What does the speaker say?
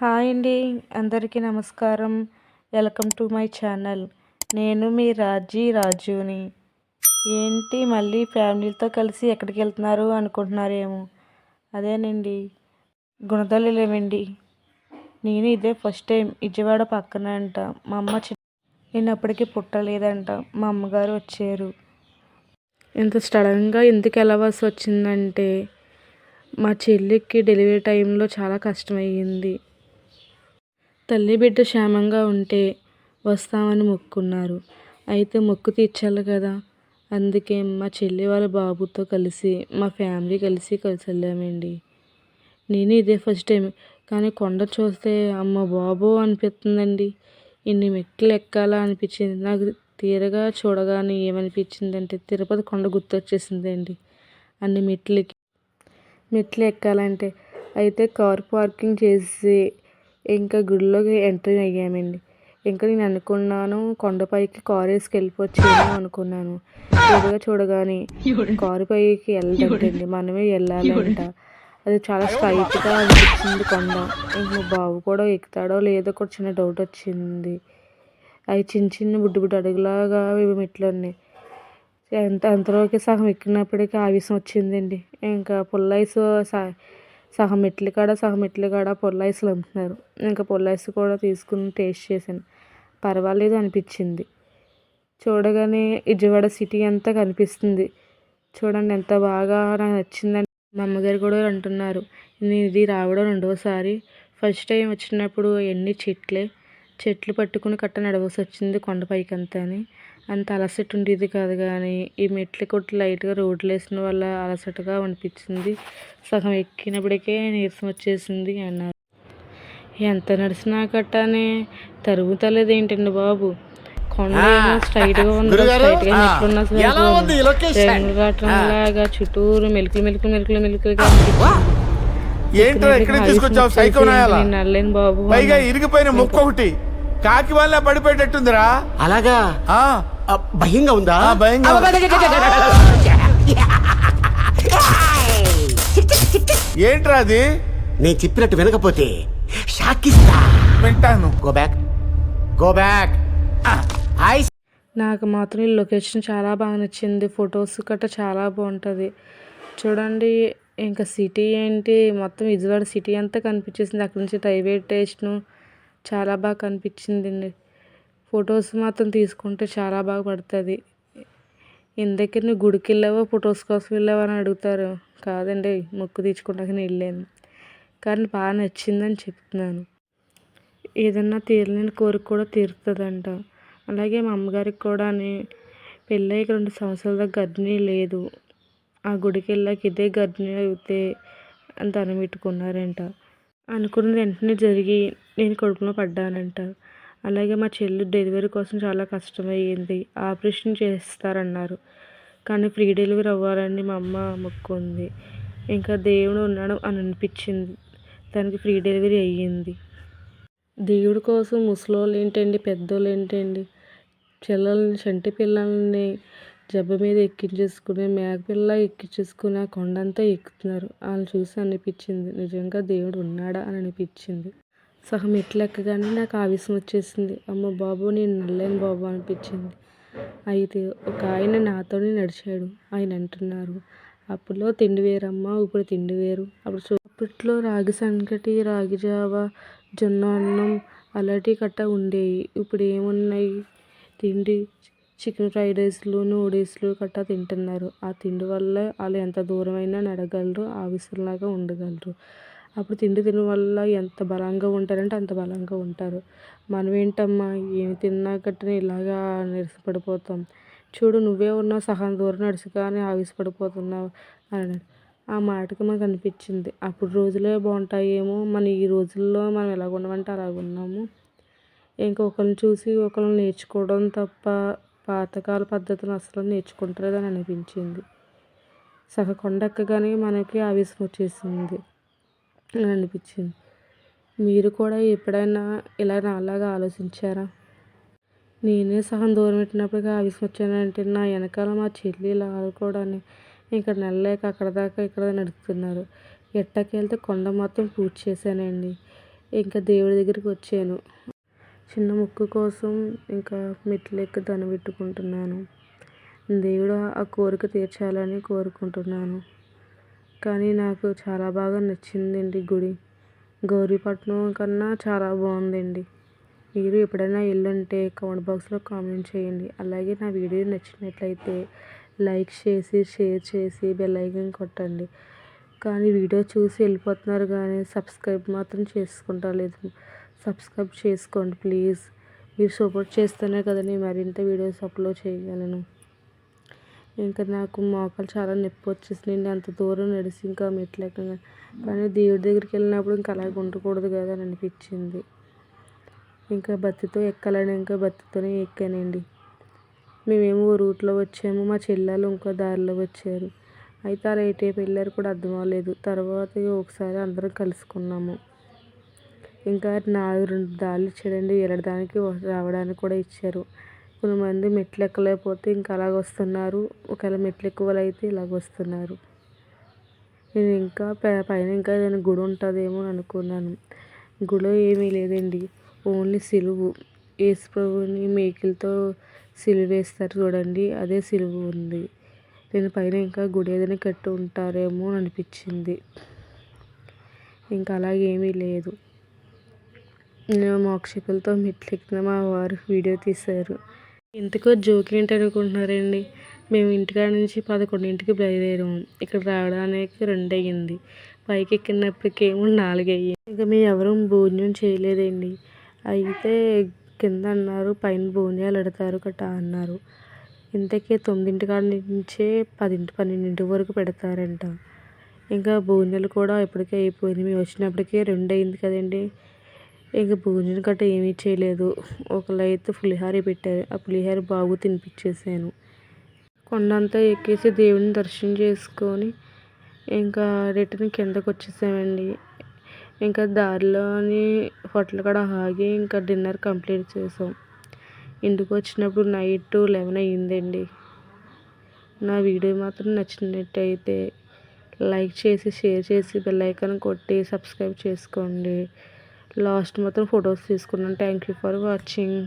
Hi అండి. అందరికీ నమస్కారం. Welcome to my channel. నేను మీ రాజుని. ఏంటి మళ్ళీ ఫ్యామిలీతో కలిసి ఎక్కడికి వెళ్తున్నారు అనుకుంటున్నారేమో. అదేనండి, గుణదలలేమండి. నేను ఇదే ఫస్ట్ టైం. విజయవాడ పక్కన అంట. మా అమ్మ నేను అప్పటికి పుట్టలేదంట. మా అమ్మగారు వచ్చారు. ఇంత సడన్గా ఎందుకు వెళ్ళవలసి వచ్చిందంటే, మా చెల్లికి డెలివరీ టైంలో చాలా కష్టమయ్యింది. తల్లి బిడ్డ క్షేమంగా ఉంటే వస్తామని మొక్కున్నారు. అయితే మొక్కు తీర్చాలి కదా. అందుకే మా చెల్లి వాళ్ళ బాబుతో కలిసి మా ఫ్యామిలీ కలిసి వెళ్ళామండి. నేను ఇదే ఫస్ట్ టైం. కానీ కొండ చూస్తే అమ్మ బాబో అనిపిస్తుందండి. ఇన్ని మెట్లు ఎక్కాలా అనిపించింది. నాకు తీరగా చూడగానే ఏమనిపించిందంటే తిరుపతి కొండ గుర్తొచ్చేసిందండి. అన్ని మెట్లు ఎక్కాలంటే. అయితే కార్ పార్కింగ్ చేసి ఇంకా గుడిలోకి ఎంట్రీ అయ్యామండి. ఇంకా నేను అనుకున్నాను కొండపైకి కారు వెళ్ళిపోవచ్చేమో అనుకున్నాను. చూడగానే కారు పైకి వెళ్ళదంటండి, మనమే వెళ్ళాలంట. అది చాలా స్ట్రైట్గా అనిపించింది కొండ. ఇంక మా బాబు కూడా ఎక్కుతాడో లేదో కూడా చిన్న డౌట్ వచ్చింది. అవి చిన్న చిన్న బుడ్డి అడుగులాగా మెట్లు ఉన్నాయి. అంతలోకి సగం ఎక్కినప్పటికీ ఆవేశం వచ్చిందండి. ఇంకా పుల్లైస్ సగం మెట్లు కాడ పుల్లైస్లు అమ్ముతున్నారు. ఇంకా పుల్లైస్ కూడా తీసుకుని టేస్ట్ చేశాను. పర్వాలేదు అనిపించింది. చూడగానే విజయవాడ సిటీ అంతా కనిపిస్తుంది. చూడండి ఎంత బాగా నాకు నచ్చిందని మా అమ్మగారు కూడా అంటున్నారు. నేను ఇది రావడం రెండోసారి. ఫస్ట్ టైం వచ్చినప్పుడు ఎన్ని చెట్లు పట్టుకుని నడవలసి వచ్చింది కొండపైకి అంతా. అంత అలసట ఉండేది కాదు. కానీ ఈ మెట్లు కొట్టి లైట్గా రోడ్లు వేసిన వల్ల అలసటగా అనిపించింది. సగం ఎక్కినప్పటికే నీరసం వచ్చేసింది అన్నారు. ఎంత నడిచినా కట్టానే తరుగుతలేదు ఏంటండి బాబు. కొండ ఏమో స్ట్రైట్గా ఉంది. స్ట్రైట్గా మెట్లున్నా లాగా చుట్టూరు మెలుకులుగా నల్లేను బాబు. ఇరిగిపోయిన ముక్క ఒకటి కాకి వల్ల పడిపోయేటట్టుందిరా. అలాగా భయంగా ఉందా? భయంగా. ఏంట్రా అది? నేను చెప్పినట్టు వినకపోతే షాకిస్తా. వింటాను. Go back. నాకు మాత్రం ఈ లొకేషన్ చాలా బాగా నచ్చింది. ఫొటోస్ గట్రా చాలా బాగుంటుంది. చూడండి ఇంకా సిటీ ఏంటి మొత్తం విజయవాడ సిటీ అంతా కనిపించేసింది. అక్కడి నుంచి రైల్వే స్టేషను చాలా బాగా కనిపించిందండి. ఫొటోస్ మాత్రం తీసుకుంటే చాలా బాగా పడుతుంది. ఇందాక నువ్వు గుడికి వెళ్ళావో ఫొటోస్ కోసం వెళ్ళావా అని అడుగుతారు. కాదండి, మొక్కు తీర్చుకుంటాకని వెళ్ళాను. కానీ బాగా నచ్చిందని చెప్తున్నాను. ఏదన్నా తీరలేని కోరిక కూడా తీరుతుందంట. అలాగే మా అమ్మగారికి కూడా పెళ్ళైకి 2 సంవత్సరాల దాకా గర్భిణీ లేదు. ఆ గుడికి వెళ్ళాక ఇదే గర్భిణీ అయితే అని దండం పెట్టుకున్నారంట. అనుకున్నది వెంటనే జరిగి నేను కడుపులో పడ్డానంట. అలాగే మా చెల్లి డెలివరీ కోసం చాలా కష్టమయ్యింది. ఆపరేషన్ చేస్తారన్నారు. కానీ ఫ్రీ డెలివరీ అవ్వాలని మా అమ్మ మొక్కుంది. ఇంకా దేవుడు ఉన్నాడు అని అనిపించింది. దానికి ఫ్రీ డెలివరీ అయ్యింది. దేవుడి కోసం ముసలోళ్ళు ఏంటండి, పెద్దోళ్ళు ఏంటండి, చంటి పిల్లల్ని జబ్బ మీద ఎక్కించేసుకుని మేకపిల్ల ఎక్కించేసుకుని ఆ కొండంతా ఎక్కుతున్నారు. వాళ్ళని చూసి అనిపించింది నిజంగా దేవుడు ఉన్నాడా అని అనిపించింది. సగం మెట్లు ఎక్కగానే నాకు ఆవేశం వచ్చేసింది. అమ్మ బాబు నేను నల్లేను బాబు అనిపించింది. అయితే ఒక ఆయన నాతోనే నడిచాడు. ఆయన అంటున్నారు, అప్పుడులో తిండి వేరమ్మా, ఇప్పుడు తిండి వేరు. అప్పట్లో రాగి సంకటి, రాగి జావ, జొన్న అన్నం అలాంటి కట్ట ఉండేవి. ఇప్పుడు ఏమున్నాయి? తిండి చికెన్ ఫ్రైడ్ రైస్లు, నూడిల్స్లు కట్టా తింటున్నారు. ఆ తిండి వల్ల వాళ్ళు ఎంత దూరమైనా నడగలరు, ఆవిసలాగా ఉండగలరు. అప్పుడు తిండి తినడం వల్ల ఎంత బలంగా ఉంటారంటే అంత బలంగా ఉంటారు. మనం ఏంటమ్మా ఏమి తిన్నా గట్టని ఇలాగా నీరసపడిపోతాం. చూడు నువ్వే ఉన్నావు, సగం దూరం నడిచి కానీ ఆవేశపడిపోతున్నావు అని. ఆ మాటకి మనకు అనిపించింది అప్పుడు రోజులే బాగుంటాయేమో, మన ఈ రోజుల్లో మనం ఎలాగ ఉన్నామంటే అలాగ ఉన్నాము. ఇంకొకరిని చూసి ఒకరిని నేర్చుకోవడం తప్ప పాతకాల పద్ధతులు అసలు నేర్చుకుంటలేదని అనిపించింది. సగం కొండ ఎక్కగానే మనకి ఆవేశం వచ్చేసింది అని అనిపించింది. మీరు కూడా ఎప్పుడైనా ఇలా నాలాగా ఆలోచించారా? నేనే సగం దూరం పెట్టినప్పటికీ ఆవేశం వచ్చానంటే నా వెనకాల మా చెల్లి కూడా ఇక్కడ నెలలేక అక్కడ దాకా ఇక్కడ నడుపుతున్నారు. ఎట్టకెళ్తే కొండ మొత్తం పూజ చేశానండి. ఇంకా దేవుడి దగ్గరికి వచ్చాను. చిన్న మొక్కు కోసం ఇంకా మెట్లు ఎక్కి దండం పెట్టుకుంటున్నాను. దేవుడు ఆ కోరిక తీర్చాలని కోరుకుంటున్నాను. కానీ నాకు చాలా బాగా నచ్చిందండి గుడి. గౌరీపట్నం కన్నా చాలా బాగుందండి. మీరు ఎప్పుడైనా వెళ్ళుంటే కామెంట్ బాక్స్లో కామెంట్ చేయండి. అలాగే నా వీడియో నచ్చినట్లయితే లైక్ చేసి షేర్ చేసి బెల్ ఐకాన్ కొట్టండి. కానీ వీడియో చూసి వెళ్ళిపోతున్నారు కానీ సబ్స్క్రైబ్ మాత్రం చేసుకుంటలేదు. సబ్స్క్రైబ్ చేసుకోండి ప్లీజ్. మీరు సపోర్ట్ చేస్తేనే కదా నేను మరింత వీడియోస్ అప్లోడ్ చేయగలను. ఇంకా నాకు మోకాలు చాలా నొప్పి వచ్చేసిందండి. అంత దూరం నడిచి ఇంకా మెట్లు ఎక్కగా. కానీ దేవుడి దగ్గరికి వెళ్ళినప్పుడు ఇంకా అలాగే ఉండకూడదు కదా అని అనిపించింది. ఇంకా భక్తితో ఎక్కాలని ఇంకా భక్తితోనే ఎక్కానండి. మేమేమో రూట్లో వచ్చాము, మా చెల్లెలు ఇంకో దారిలో వచ్చారు. అయితే అలా ఎటేపు వెళ్ళారు కూడా అర్థం అవ్వలేదు. తర్వాత ఒకసారి అందరం కలుసుకున్నాము. ఇంకా 2 దారులు ఇచ్చాడండి. వెళ్ళడానికి రావడానికి కూడా ఇచ్చారు. కొంతమంది మెట్లు ఎక్కలేకపోతే ఇంకా అలాగ వస్తున్నారు. ఒకవేళ మెట్లు ఎక్కువలైతే ఇలాగ వస్తున్నారు. నేను ఇంకా పైన ఇంకా ఏదైనా గుడి ఉంటుందేమో అని అనుకున్నాను. గుడిలో ఏమీ లేదండి, ఓన్లీ సిలువు. యేసు ప్రభువుని మేకులతో సిలువ వేస్తారు చూడండి, అదే సిలువ ఉంది. నేను పైన ఇంకా గుడి ఏదైనా కట్టి ఉంటారేమో అనిపించింది. ఇంకా అలాగేమీ లేదు. నేను మోక్షకులతో మెట్లు ఎక్కిన మా వారు వీడియో తీశారు. ఇంతకో జోక్ ఏంటి అనుకుంటున్నారండి. మేము ఇంటికాడ నుంచి 11ంటికి బయలుదేరాము. ఇక్కడ రావడానికి 2 అయ్యింది. పైకి ఎక్కినప్పటికేమో 4 అయ్యింది. ఇంకా మేము ఎవరూ భోజనం చేయలేదండి. అయితే కింద అన్నారు పైన భోజనాలు పెడతారు గట్టా అన్నారు. ఇంతకీ 9 కాడ నుంచే 10, 12 వరకు పెడతారంట. ఇంకా భోజనాలు కూడా ఇప్పటికే అయిపోయింది. మేము వచ్చినప్పటికే 2 అయింది కదండి. ఇంకా భోజనం గట్రా ఏమీ చేయలేదు. ఒకళ్ళు అయితే పులిహోర పెట్టారు. ఆ పులిహోర బాగు తినిపించేసాను. కొండంతా ఎక్కేసి దేవుడిని దర్శనం చేసుకొని ఇంకా రిటర్న్ కిందకు వచ్చేసామండి. ఇంకా దారిలోని హోటల్ కాడ ఆగి ఇంకా డిన్నర్ కంప్లీట్ చేసాం. ఇంటికి వచ్చినప్పుడు నైట్ 11 అయ్యిందండి. నా వీడియో మాత్రం నచ్చినట్టయితే లైక్ చేసి షేర్ చేసి బెల్ ఐకాన్ కొట్టి సబ్స్క్రైబ్ చేసుకోండి. లాస్ట్ మాత్రం ఫొటోస్ తీసుకున్నాను. Thank you for watching.